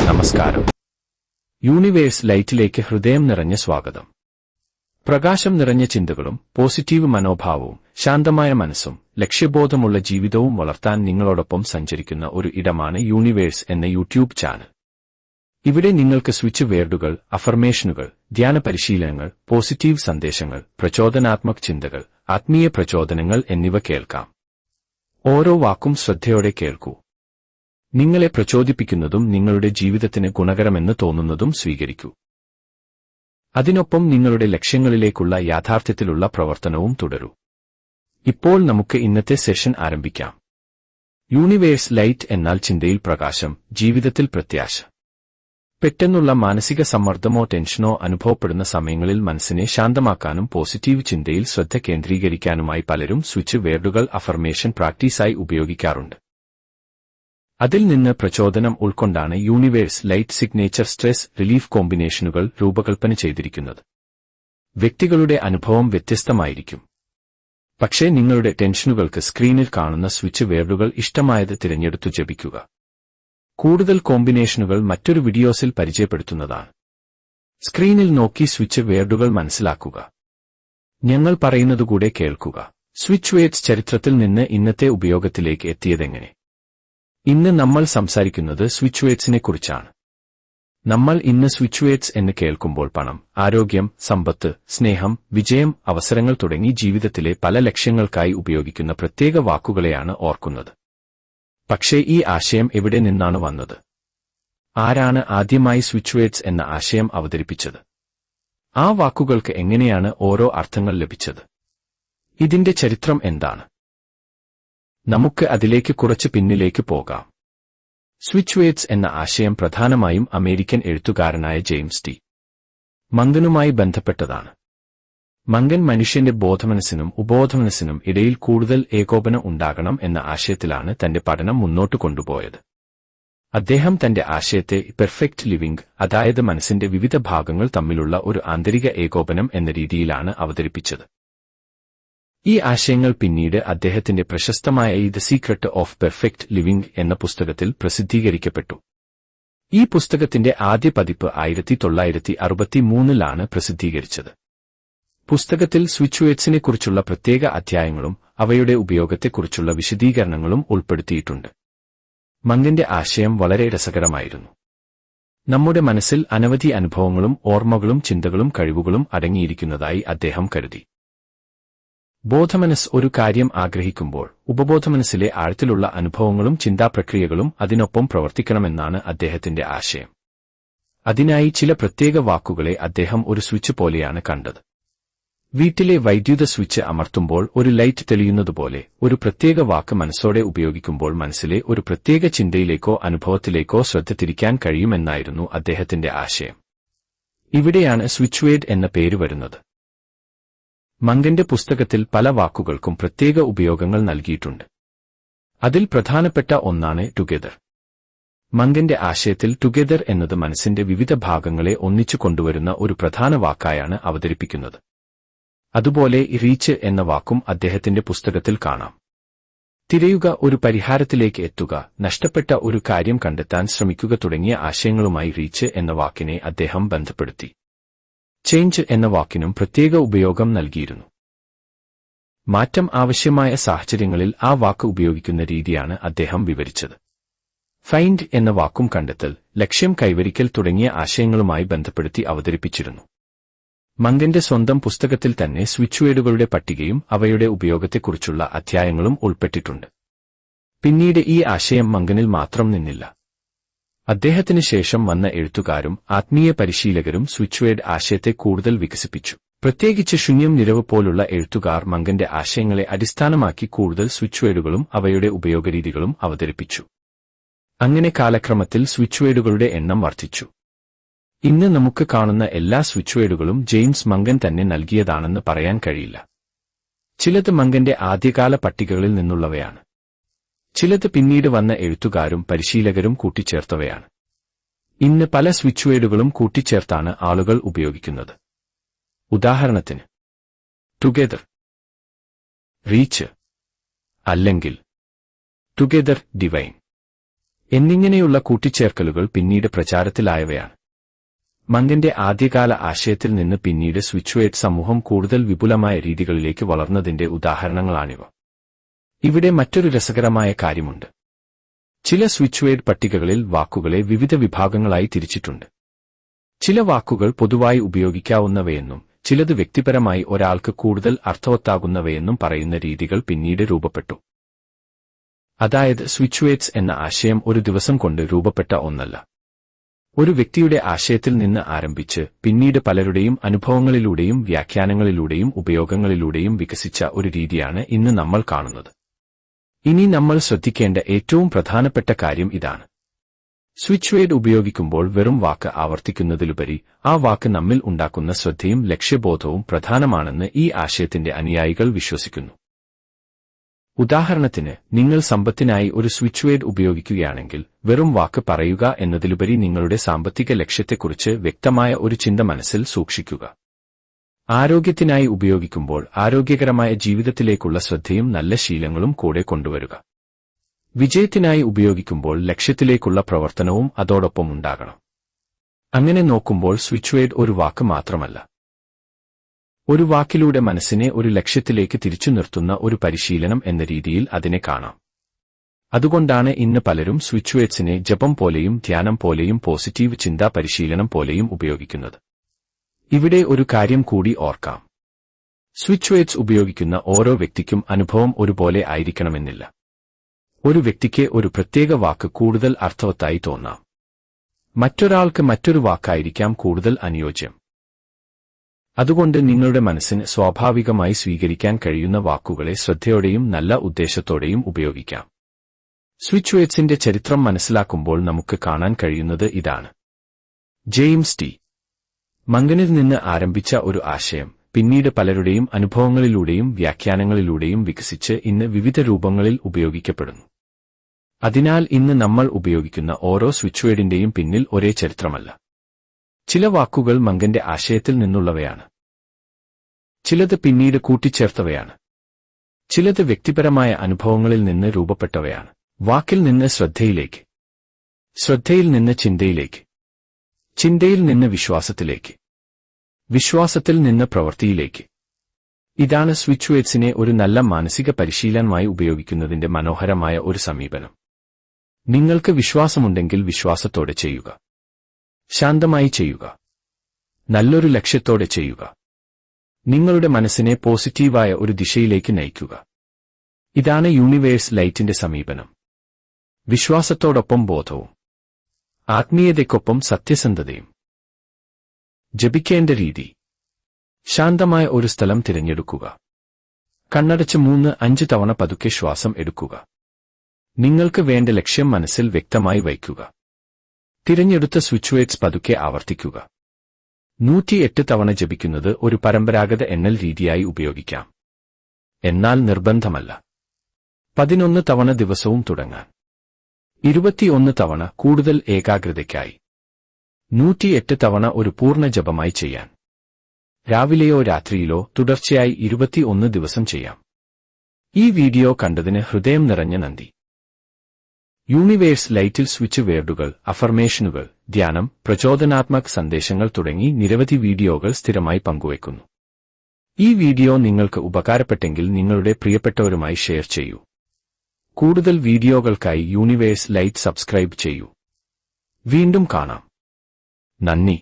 നമസ്കാരം. യൂണിവേഴ്സ് ലൈറ്റിലേക്ക് ഹൃദയം നിറഞ്ഞ സ്വാഗതം. പ്രകാശം നിറഞ്ഞ ചിന്തകളും പോസിറ്റീവ് മനോഭാവവും ശാന്തമായ മനസ്സും ലക്ഷ്യബോധമുള്ള ജീവിതവും വളർത്താൻ നിങ്ങളോടൊപ്പം സഞ്ചരിക്കുന്ന ഒരു ഇടമാണ് യൂണിവേഴ്സ് എന്ന യൂട്യൂബ് ചാനൽ. ഇവിടെ നിങ്ങൾക്ക് സ്വിച്ച് വേർഡുകൾ, അഫർമേഷനുകൾ, ധ്യാന പരിശീലനങ്ങൾ, പോസിറ്റീവ് സന്ദേശങ്ങൾ, പ്രചോദനാത്മക ചിന്തകൾ, ആത്മീയ പ്രചോദനങ്ങൾ എന്നിവ കേൾക്കാം. ഓരോ വാക്കും ശ്രദ്ധയോടെ കേൾക്കൂ. നിങ്ങളെ പ്രചോദിപ്പിക്കുന്നതും നിങ്ങളുടെ ജീവിതത്തിന് ഗുണകരമെന്ന് തോന്നുന്നതും സ്വീകരിക്കൂ. അതിനൊപ്പം നിങ്ങളുടെ ലക്ഷ്യങ്ങളിലേക്കുള്ള യാഥാർത്ഥ്യത്തിലുള്ള പ്രവർത്തനവും തുടരൂ. ഇപ്പോൾ നമുക്ക് ഇന്നത്തെ സെഷൻ ആരംഭിക്കാം. യൂണിവേഴ്സ് ലൈറ്റ് എന്നാൽ ചിന്തയിൽ പ്രകാശം, ജീവിതത്തിൽ പ്രത്യാശ. പെട്ടെന്നുള്ള മാനസിക സമ്മർദ്ദമോ ടെൻഷനോ അനുഭവപ്പെടുന്ന സമയങ്ങളിൽ മനസ്സിനെ ശാന്തമാക്കാനും പോസിറ്റീവ് ചിന്തയിൽ ശ്രദ്ധ കേന്ദ്രീകരിക്കാനുമായി പലരും സ്വിച്ച് വേർഡുകൾ അഫർമേഷൻ പ്രാക്ടീസായി ഉപയോഗിക്കാറുണ്ട്. അതിൽ നിന്ന് പ്രചോദനം ഉൾക്കൊണ്ടാണ് universe light signature stress relief കോമ്പിനേഷനുകൾ രൂപകൽപ്പന ചെയ്തിരിക്കുന്നത്. വ്യക്തികളുടെ അനുഭവം വ്യത്യസ്തമായിരിക്കും. പക്ഷേ നിങ്ങളുടെ ടെൻഷനുകൾക്ക് സ്ക്രീനിൽ കാണുന്ന സ്വിച്ച് വേർഡുകൾ ഇഷ്ടമായത് തിരഞ്ഞെടുത്തു ജപിക്കുക. കൂടുതൽ കോമ്പിനേഷനുകൾ മറ്റൊരു വീഡിയോസിൽ പരിചയപ്പെടുത്തുന്നതാണ്. സ്ക്രീനിൽ നോക്കി സ്വിച്ച് വേർഡുകൾ മനസ്സിലാക്കുക. ഞങ്ങൾ പറയുന്നതുകൂടെ കേൾക്കുക. സ്വിച്ച് വേർഡ്സ് ചരിത്രത്തിൽ നിന്ന് ഇന്നത്തെ ഉപയോഗത്തിലേക്ക് എത്തിയതെങ്ങനെ? ഇന്ന് നമ്മൾ സംസാരിക്കുന്നത് സ്വിച്ച് വേർഡ്സിനെക്കുറിച്ചാണ്. നമ്മൾ ഇന്ന് സ്വിച്ച് വേർഡ്സ് എന്ന് കേൾക്കുമ്പോൾ പണം, ആരോഗ്യം, സമ്പത്ത്, സ്നേഹം, വിജയം, അവസരങ്ങൾ തുടങ്ങി ജീവിതത്തിലെ പല ലക്ഷ്യങ്ങൾക്കായി ഉപയോഗിക്കുന്ന പ്രത്യേക വാക്കുകളെയാണ് ഓർക്കുന്നത്. പക്ഷേ ഈ ആശയം എവിടെ നിന്നാണ് വന്നത്? ആരാണ് ആദ്യമായി സ്വിച്ച് വേർഡ്സ് എന്ന ആശയം അവതരിപ്പിച്ചത്? ആ വാക്കുകൾക്ക് എങ്ങനെയാണ് ഓരോ അർത്ഥങ്ങൾ ലഭിച്ചത്? ഇതിന്റെ ചരിത്രം എന്താണ്? നമുക്ക് അതിലേക്ക് കുറച്ച് പിന്നിലേക്ക് പോകാം. സ്വിച്ച് വേർഡ്സ് എന്ന ആശയം പ്രധാനമായും അമേരിക്കൻ എഴുത്തുകാരനായ ജെയിംസ് ടി. മങ്കനുമായി ബന്ധപ്പെട്ടതാണ്. മങ്കൻ മനുഷ്യന്റെ ബോധമനസ്സിനും ഉപോധമനസ്സിനും ഇടയിൽ കൂടുതൽ ഏകോപനം ഉണ്ടാകണം എന്ന ആശയത്തിലാണ് തന്റെ പഠനം മുന്നോട്ട് കൊണ്ടുപോയത്. അദ്ദേഹം തന്റെ ആശയത്തെ പെർഫെക്റ്റ് ലിവിംഗ്, അതായത് മനസ്സിന്റെ വിവിധ ഭാഗങ്ങൾ തമ്മിലുള്ള ഒരു ആന്തരിക ഏകോപനം എന്ന രീതിയിലാണ് അവതരിപ്പിച്ചത്. ഈ ആശയങ്ങൾ പിന്നീട് അദ്ദേഹത്തിന്റെ പ്രശസ്തമായ the secret of perfect living എന്ന പുസ്തകത്തിൽ പ്രസിദ്ധീകരിക്കപ്പെട്ടു. ഈ പുസ്തകത്തിന്റെ ആദ്യ പതിപ്പ് 1963 പ്രസിദ്ധീകരിച്ചത്. പുസ്തകത്തിൽ സ്വിച്ച് വേർഡ്സിനെക്കുറിച്ചുള്ള പ്രത്യേക അധ്യായങ്ങളും അവയുടെ ഉപയോഗത്തെക്കുറിച്ചുള്ള വിശദീകരണങ്ങളും ഉൾപ്പെടുത്തിയിട്ടുണ്ട്. മങ്കന്റെ ആശയം വളരെ രസകരമായിരുന്നു. നമ്മുടെ മനസ്സിൽ അനവധി അനുഭവങ്ങളും ഓർമ്മകളും ചിന്തകളും കഴിവുകളും അടങ്ങിയിരിക്കുന്നതായി അദ്ദേഹം കരുതി. ബോധമനസ് ഒരു കാര്യം ആഗ്രഹിക്കുമ്പോൾ ഉപബോധമനസ്സിലെ ആഴത്തിലുള്ള അനുഭവങ്ങളും ചിന്താപ്രക്രിയകളും അതിനൊപ്പം പ്രവർത്തിക്കണമെന്നാണ് അദ്ദേഹത്തിന്റെ ആശയം. അതിനായി ചില പ്രത്യേക വാക്കുകളെ അദ്ദേഹം ഒരു സ്വിച്ച് പോലെയാണ് കണ്ടത്. വീട്ടിലെ വൈദ്യുത സ്വിച്ച് അമർത്തുമ്പോൾ ഒരു ലൈറ്റ് തെളിയുന്നതുപോലെ ഒരു പ്രത്യേക വാക്ക് മനസ്സോടെ ഉപയോഗിക്കുമ്പോൾ മനസ്സിലെ ഒരു പ്രത്യേക ചിന്തയിലേക്കോ അനുഭവത്തിലേക്കോ ശ്രദ്ധ തിരിക്കാൻ കഴിയുമെന്നായിരുന്നു അദ്ദേഹത്തിന്റെ ആശയം. ഇവിടെയാണ് സ്വിച്ച് വേർഡ് എന്ന പേര് വരുന്നത്. മങ്കന്റെ പുസ്തകത്തിൽ പല വാക്കുകൾക്കും പ്രത്യേക ഉപയോഗങ്ങൾ നൽകിയിട്ടുണ്ട്. അതിൽ പ്രധാനപ്പെട്ട ഒന്നാണ് ടുഗെദർ. മങ്കന്റെ ആശയത്തിൽ ടുഗെദർ എന്നത് മനസ്സിന്റെ വിവിധ ഭാഗങ്ങളെ ഒന്നിച്ചു കൊണ്ടുവരുന്ന ഒരു പ്രധാന വാക്കായാണ് അവതരിപ്പിക്കുന്നത്. അതുപോലെ റീച്ച് എന്ന വാക്കും അദ്ദേഹത്തിന്റെ പുസ്തകത്തിൽ കാണാം. തിരയുക, ഒരു പരിഹാരത്തിലേക്ക് എത്തുക, നഷ്ടപ്പെട്ട ഒരു കാര്യം കണ്ടെത്താൻ ശ്രമിക്കുക തുടങ്ങിയ ആശയങ്ങളുമായി റീച്ച് എന്ന വാക്കിനെ അദ്ദേഹം ബന്ധപ്പെടുത്തി. ചേഞ്ച് എന്ന വാക്കിനും പ്രത്യേക ഉപയോഗം നൽകിയിരുന്നു. മാറ്റം ആവശ്യമായ സാഹചര്യങ്ങളിൽ ആ വാക്ക് ഉപയോഗിക്കുന്ന രീതിയാണ് അദ്ദേഹം വിവരിച്ചത്. ഫൈൻഡ് എന്ന വാക്കും കണ്ടെത്തൽ, ലക്ഷ്യം കൈവരിക്കൽ തുടങ്ങിയ ആശയങ്ങളുമായി ബന്ധപ്പെടുത്തി അവതരിപ്പിച്ചിരുന്നു. മങ്കന്റെ സ്വന്തം പുസ്തകത്തിൽ തന്നെ സ്വിച്ച് വേർഡുകളുടെ പട്ടികയും അവയുടെ ഉപയോഗത്തെക്കുറിച്ചുള്ള അധ്യായങ്ങളും ഉൾപ്പെട്ടിട്ടുണ്ട്. പിന്നീട് ഈ ആശയം മങ്കനിൽ മാത്രം നിന്നില്ല. അദ്ദേഹത്തിന് ശേഷം വന്ന എഴുത്തുകാരും ആത്മീയ പരിശീലകരും സ്വിച്ച് വേർഡ് ആശയത്തെ കൂടുതൽ വികസിപ്പിച്ചു. പ്രത്യേകിച്ച് ശൂന്യം നിരവ് പോലുള്ള എഴുത്തുകാർ മങ്കന്റെ ആശയങ്ങളെ അടിസ്ഥാനമാക്കി കൂടുതൽ സ്വിച്ച് വേർഡുകളും അവയുടെ ഉപയോഗരീതികളും അവതരിപ്പിച്ചു. അങ്ങനെ കാലക്രമത്തിൽ സ്വിച്ച് വേർഡുകളുടെ എണ്ണം വർദ്ധിച്ചു. ഇന്ന് നമുക്ക് കാണുന്ന എല്ലാ സ്വിച്ച് വേർഡുകളും ജെയിംസ് മങ്കൻ തന്നെ നൽകിയതാണെന്ന് പറയാൻ കഴിയില്ല. ചിലത് മങ്കന്റെ ആദ്യകാല പട്ടികകളിൽ നിന്നുള്ളവയാണ്. ചിലത് പിന്നീട് വന്ന എഴുത്തുകാരും പരിശീലകരും കൂട്ടിച്ചേർത്തവയാണ്. ഇന്ന് പല സ്വിച്ച് വേർഡുകളും കൂട്ടിച്ചേർത്താണ് ആളുകൾ ഉപയോഗിക്കുന്നത്. ഉദാഹരണത്തിന് ടുഗെദർ, റീച്ച് അല്ലെങ്കിൽ ടുഗെദർ, ഡിവൈൻ എന്നിങ്ങനെയുള്ള കൂട്ടിച്ചേർക്കലുകൾ പിന്നീട് പ്രചാരത്തിലായവയാണ്. മംഗന്റെ ആദ്യകാല ആശയത്തിൽ നിന്ന് പിന്നീട് സ്വിച്ച്വേഡ് സമൂഹം കൂടുതൽ വിപുലമായ രീതികളിലേക്ക് വളർന്നതിന്റെ ഉദാഹരണങ്ങളാണിവ. ഇവിടെ മറ്റൊരു രസകരമായ കാര്യമുണ്ട്. ചില സ്വിച്ച്വേഡ് പട്ടികകളിൽ വാക്കുകളെ വിവിധ വിഭാഗങ്ങളായി തിരിച്ചിട്ടുണ്ട്. ചില വാക്കുകൾ പൊതുവായി ഉപയോഗിക്കാവുന്നവയെന്നും ചിലത് വ്യക്തിപരമായി ഒരാൾക്ക് കൂടുതൽ അർത്ഥവത്താകുന്നവയെന്നും പറയുന്ന രീതികൾ പിന്നീട് രൂപപ്പെട്ടു. അതായത് സ്വിച്ച്വേഡ്സ് എന്ന ആശയം ഒരു ദിവസം കൊണ്ട് രൂപപ്പെട്ട ഒന്നല്ല. ഒരു വ്യക്തിയുടെ ആശയത്തിൽ നിന്ന് ആരംഭിച്ച് പിന്നീട് പലരുടെയും അനുഭവങ്ങളിലൂടെയും വ്യാഖ്യാനങ്ങളിലൂടെയും ഉപയോഗങ്ങളിലൂടെയും വികസിച്ച ഒരു രീതിയാണ് ഇന്ന് നമ്മൾ കാണുന്നത്. ഇനി നമ്മൾ ശ്രദ്ധിക്കേണ്ട ഏറ്റവും പ്രധാനപ്പെട്ട കാര്യം ഇതാണ്. സ്വിച്ച്വേഡ് ഉപയോഗിക്കുമ്പോൾ വെറും വാക്ക് ആവർത്തിക്കുന്നതിലുപരി ആ വാക്ക് നമ്മിൽ ഉണ്ടാക്കുന്ന ശ്രദ്ധയും ലക്ഷ്യബോധവും പ്രധാനമാണെന്ന് ഈ ആശയത്തിന്റെ അനുയായികൾ വിശ്വസിക്കുന്നു. ഉദാഹരണത്തിന്, നിങ്ങൾ സമ്പത്തിനായി ഒരു സ്വിച്ച്വേഡ് ഉപയോഗിക്കുകയാണെങ്കിൽ വെറും വാക്ക് പറയുക എന്നതിലുപരി നിങ്ങളുടെ സാമ്പത്തിക ലക്ഷ്യത്തെക്കുറിച്ച് വ്യക്തമായ ഒരു ചിന്ത മനസ്സിൽ സൂക്ഷിക്കുക. ആരോഗ്യത്തിനായി ഉപയോഗിക്കുമ്പോൾ ആരോഗ്യകരമായ ജീവിതത്തിലേക്കുള്ള ശ്രദ്ധയും നല്ല ശീലങ്ങളും കൂടെ കൊണ്ടുവരിക. വിജയത്തിനായി ഉപയോഗിക്കുമ്പോൾ ലക്ഷ്യത്തിലേക്കുള്ള പ്രവർത്തനവും അതോടൊപ്പം ഉണ്ടാകണം. അങ്ങനെ നോക്കുമ്പോൾ സ്വിച്ച്വേഡ് ഒരു വാക്ക് മാത്രമല്ല, ഒരു വാക്കിലൂടെ മനസ്സിനെ ഒരു ലക്ഷ്യത്തിലേക്ക് തിരിച്ചു നിർത്തുന്ന ഒരു പരിശീലനം എന്ന രീതിയിൽ അതിനെ കാണാം. അതുകൊണ്ടാണ് ഇന്ന് പലരും സ്വിച്ച്വേഡ്സിനെ ജപം പോലെയും ധ്യാനം പോലെയും പോസിറ്റീവ് ചിന്താ പരിശീലനം പോലെയും ഉപയോഗിക്കുന്നത്. ഇവിടെ ഒരു കാര്യം കൂടി ഓർക്കാം. സ്വിച്ച്വേഡ്സ് ഉപയോഗിക്കുന്ന ഓരോ വ്യക്തിക്കും അനുഭവം ഒരുപോലെ ആയിരിക്കണമെന്നില്ല. ഒരു വ്യക്തിക്ക് ഒരു പ്രത്യേക വാക്ക് കൂടുതൽ അർത്ഥവത്തായി തോന്നാം. മറ്റൊരാൾക്ക് മറ്റൊരു വാക്കായിരിക്കാം കൂടുതൽ അനുയോജ്യം. അതുകൊണ്ട് നിങ്ങളുടെ മനസ്സിന് സ്വാഭാവികമായി സ്വീകരിക്കാൻ കഴിയുന്ന വാക്കുകളെ ശ്രദ്ധയോടെയും നല്ല ഉദ്ദേശത്തോടെയും ഉപയോഗിക്കാം. സ്വിച്ച്വേഡ്സിന്റെ ചരിത്രം മനസ്സിലാക്കുമ്പോൾ നമുക്ക് കാണാൻ കഴിയുന്നത് ഇതാണ്. James T. മംഗനിൽ നിന്ന് ആരംഭിച്ച ഒരു ആശയം പിന്നീട് പലരുടെയും അനുഭവങ്ങളിലൂടെയും വ്യാഖ്യാനങ്ങളിലൂടെയും വികസിച്ച് ഇന്ന് വിവിധ രൂപങ്ങളിൽ ഉപയോഗിക്കപ്പെടുന്നു. അതിനാൽ ഇന്ന് നമ്മൾ ഉപയോഗിക്കുന്ന ഓരോ സ്വിച്ച്വേഡിന്റെയും പിന്നിൽ ഒരേ ചരിത്രമല്ല. ചില വാക്കുകൾ മംഗന്റെ ആശയത്തിൽ നിന്നുള്ളവയാണ്. ചിലത് പിന്നീട് കൂട്ടിച്ചേർത്തവയാണ്. ചിലത് വ്യക്തിപരമായ അനുഭവങ്ങളിൽ നിന്ന് രൂപപ്പെട്ടവയാണ്. വാക്കിൽ നിന്ന് ശ്രദ്ധയിലേക്ക്, ശ്രദ്ധയിൽ നിന്ന് ചിന്തയിലേക്ക്, ചിന്തയിൽ നിന്ന് വിശ്വാസത്തിലേക്ക്, വിശ്വാസത്തിൽ നിന്ന് പ്രവൃത്തിയിലേക്ക്. ഇതാണ് സ്വിച്ച്വേഡ്സിനെ ഒരു നല്ല മാനസിക പരിശീലനമായി ഉപയോഗിക്കുന്നതിന്റെ മനോഹരമായ ഒരു സമീപനം. നിങ്ങൾക്ക് വിശ്വാസമുണ്ടെങ്കിൽ വിശ്വാസത്തോടെ ചെയ്യുക. ശാന്തമായി ചെയ്യുക. നല്ലൊരു ലക്ഷ്യത്തോടെ ചെയ്യുക. നിങ്ങളുടെ മനസ്സിനെ പോസിറ്റീവായ ഒരു ദിശയിലേക്ക് നയിക്കുക. ഇതാണ് യൂണിവേഴ്സ് ലൈറ്റിന്റെ സമീപനം. വിശ്വാസത്തോടൊപ്പം ബോധവും ആത്മീയതയ്ക്കൊപ്പം സത്യസന്ധതയും. ജപിക്കേണ്ട രീതി. ശാന്തമായ ഒരു സ്ഥലം തിരഞ്ഞെടുക്കുക. കണ്ണടച്ച് 3-5 തവണ പതുക്കെ ശ്വാസം എടുക്കുക. നിങ്ങൾക്ക് വേണ്ട ലക്ഷ്യം മനസ്സിൽ വ്യക്തമായി വയ്ക്കുക. തിരഞ്ഞെടുത്ത സ്വിച്ച്വേഡ്സ് പതുക്കെ ആവർത്തിക്കുക. 108 തവണ ജപിക്കുന്നത് ഒരു പരമ്പരാഗത എണ്ണൽ രീതിയായി ഉപയോഗിക്കാം. എന്നാൽ നിർബന്ധമല്ല. 11 തവണ ദിവസവും തുടങ്ങാൻ. 21 തവണ കൂടുതൽ ഏകാഗ്രതയ്ക്കായി. 108 തവണ ഒരു പൂർണ്ണ ജപമായി ചെയ്യാൻ. രാവിലെയോ രാത്രിയിലോ തുടർച്ചയായി 21 ദിവസം ചെയ്യാം. ഈ വീഡിയോ കണ്ടതിന് ഹൃദയം നിറഞ്ഞ നന്ദി. യൂണിവേഴ്സ് ലൈറ്റിൽ സ്വിച്ച് വേർഡുകൾ, അഫർമേഷനുകൾ, ധ്യാനം, പ്രചോദനാത്മക സന്ദേശങ്ങൾ തുടങ്ങി നിരവധി വീഡിയോകൾ സ്ഥിരമായി പങ്കുവയ്ക്കുന്നു. ഈ വീഡിയോ നിങ്ങൾക്ക് ഉപകാരപ്പെട്ടെങ്കിൽ നിങ്ങളുടെ പ്രിയപ്പെട്ടവരുമായി ഷെയർ ചെയ്യൂ. കൂടുതൽ വീഡിയോകൾക്കായി യൂണിവേഴ്സ് ലൈറ്റ് സബ്സ്ക്രൈബ് ചെയ്യൂ. വീണ്ടും കാണാം. നന്ദി.